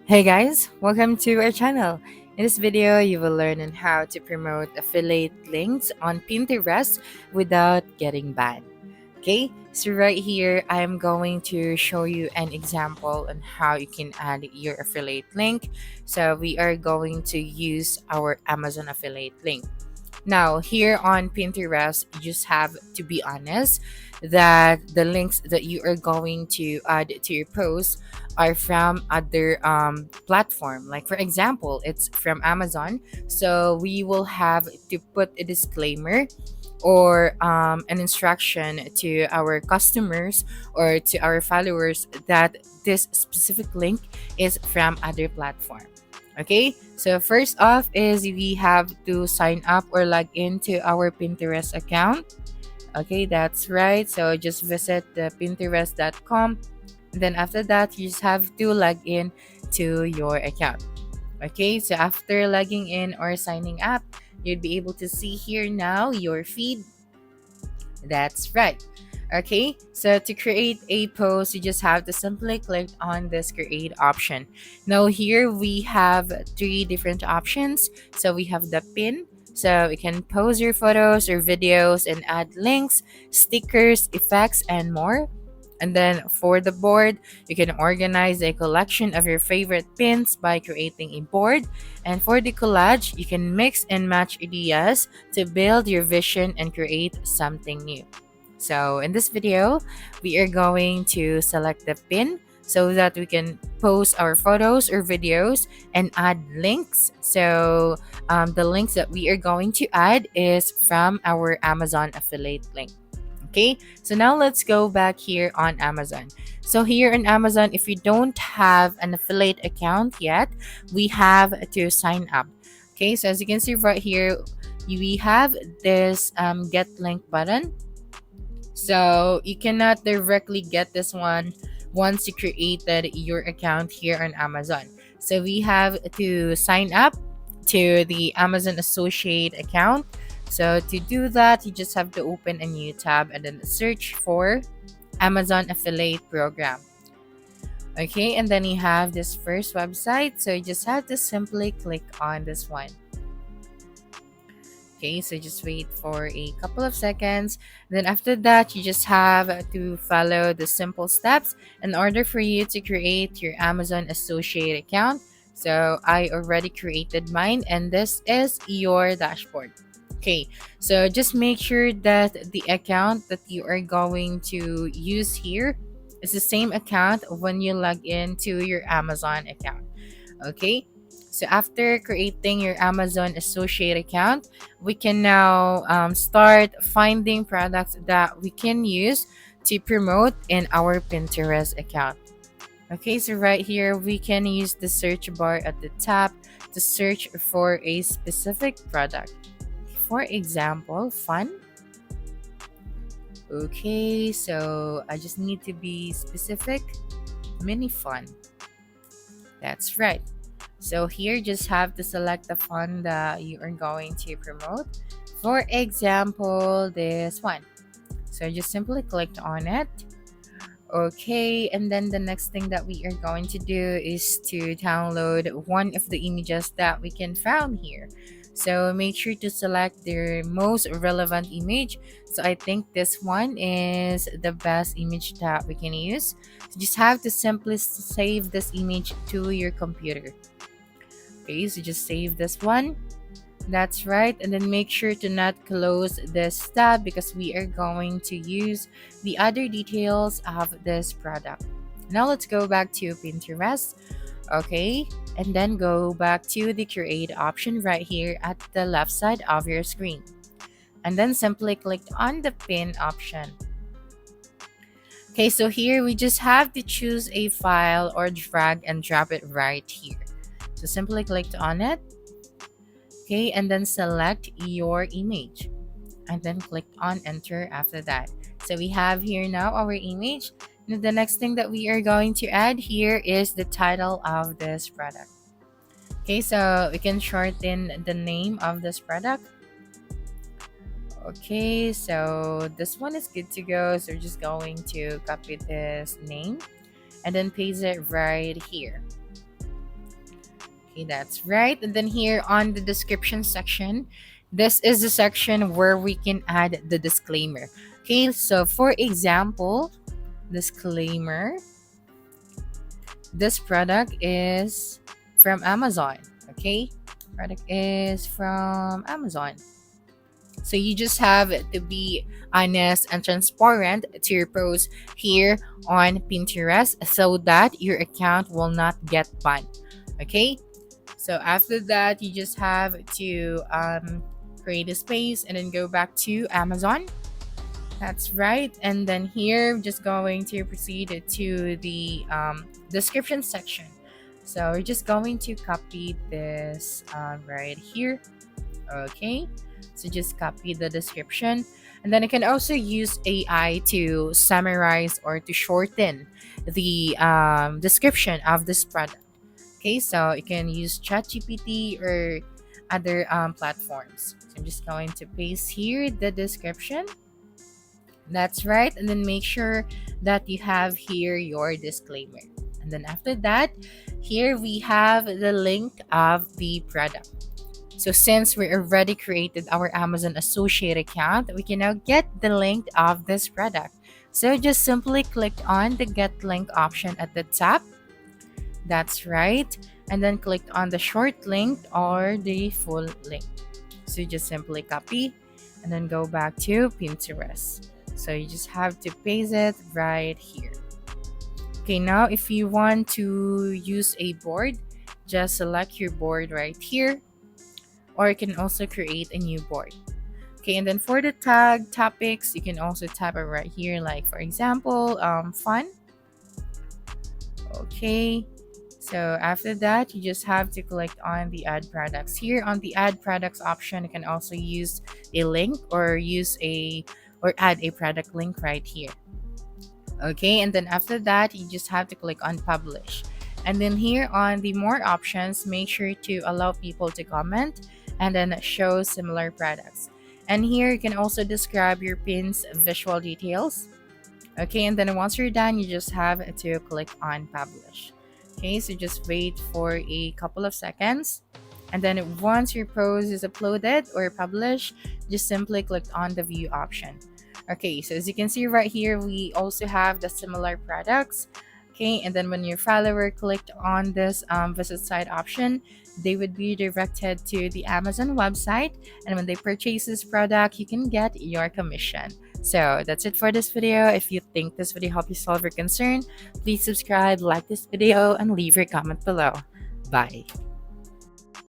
Hey guys, welcome to our channel. In this video, you will learn on how to promote affiliate links on Pinterest without getting banned. Okay, so right here, I'm going to show you an example on how you can add your affiliate link. So we are going to use our Amazon affiliate link. Now, here on Pinterest, you just have to be honest that the links that you are going to add to your post are from other platform. Like for example, it's from Amazon. So we will have to put a disclaimer or an instruction to our customers or to our followers that this specific link is from other platform. Okay, so first off is we have to sign up or log into our Pinterest account. Okay, that's right. So just visit the pinterest.com. Then after that, you just have to log in to your account. Okay, so after logging in or signing up, you'd be able to see here now your feed. That's right. Okay, so to create a post, you just have to simply click on this create option. Now, here we have three different options. So, we have the pin. So, you can post your photos or videos and add links, stickers, effects, and more. And then for the board, you can organize a collection of your favorite pins by creating a board. And for the collage, you can mix and match ideas to build your vision and create something new. So in this video, we are going to select the pin so that we can post our photos or videos and add links. So the links that we are going to add is from our Amazon affiliate link. Okay, so now let's go back here on Amazon. So here on Amazon, if you don't have an affiliate account yet, we have to sign up. Okay, so as you can see right here, we have this get link button. So you cannot directly get this one once you created your account here on Amazon. So we have to sign up to the Amazon Associate account. So to do that, you just have to open a new tab and then search for Amazon Affiliate Program. Okay, and then you have this first website. So you just have to simply click on this one. Okay, so just wait for a couple of seconds. Then after that, you just have to follow the simple steps in order for you to create your Amazon Associate account. So I already created mine, and this is your dashboard. Okay, so just make sure that the account that you are going to use here is the same account when you log into your Amazon account. Okay, so after creating your Amazon Associate account, we can now start finding products that we can use to promote in our Pinterest account. Okay, so right here we can use the search bar at the top to search for a specific product. For example, fun. Okay, so I just need to be specific. Mini fun. That's right. So here, just have to select the fund that you are going to promote. For example, this one. So just simply click on it. Okay, and then the next thing that we are going to do is to download one of the images that we can found here. So make sure to select the most relevant image. So I think this one is the best image that we can use. So just have to simply save this image to your computer. Okay, so just save this one. That's right. And then make sure to not close this tab because we are going to use the other details of this product. Now let's go back to Pinterest. Okay, and then go back to the create option right here at the left side of your screen. And then simply click on the pin option. Okay, so here we just have to choose a file or drag and drop it right here. So simply click on it. Okay, and then select your image and then click on enter after that. So we have here now our image. Now the next thing that we are going to add here is the title of this product. Okay, so we can shorten the name of this product. Okay, so this one is good to go. So we're just going to copy this name and then paste it right here. Okay, that's right. And then here on the description section, this is the section where we can add the disclaimer. Okay, so for example, disclaimer, this product is from Amazon. Okay, product is from Amazon. So you just have to be honest and transparent to your post here on Pinterest so that your account will not get banned. Okay, so after that, you just have to create a space and then go back to Amazon. That's right. And then here, just going to proceed to the description section. So we're just going to copy this right here. Okay. So just copy the description. And then you can also use AI to summarize or to shorten the description of this product. Okay, so you can use ChatGPT or other platforms. So I'm just going to paste here the description. That's right. And then make sure that you have here your disclaimer. And then after that, here we have the link of the product. So since we already created our Amazon Associate account, we can now get the link of this product. So just simply click on the Get Link option at the top. That's right. And then click on the short link or the full link. So you just simply copy and then go back to Pinterest. So you just have to paste it right here. Okay, now if you want to use a board, just select your board right here, or you can also create a new board. Okay, and then for the tag topics, you can also type it right here, like for example, fun. Okay, so after that, you just have to click on the add products. Here on the add products option, you can also use a link or add a product link right here. Okay, and then after that, you just have to click on publish. And then here on the more options, make sure to allow people to comment and then show similar products. And here you can also describe your pin's visual details. Okay, and then once you're done, you just have to click on publish. Okay, so just wait for a couple of seconds. And then once your post is uploaded or published, just simply click on the view option. Okay, so as you can see right here, we also have the similar products. Okay, and then when your follower clicked on this visit site option, they would be directed to the Amazon website. And when they purchase this product, you can get your commission. So that's it for this video. If you think this video helped you solve your concern, please subscribe, like this video, and leave your comment below. Bye.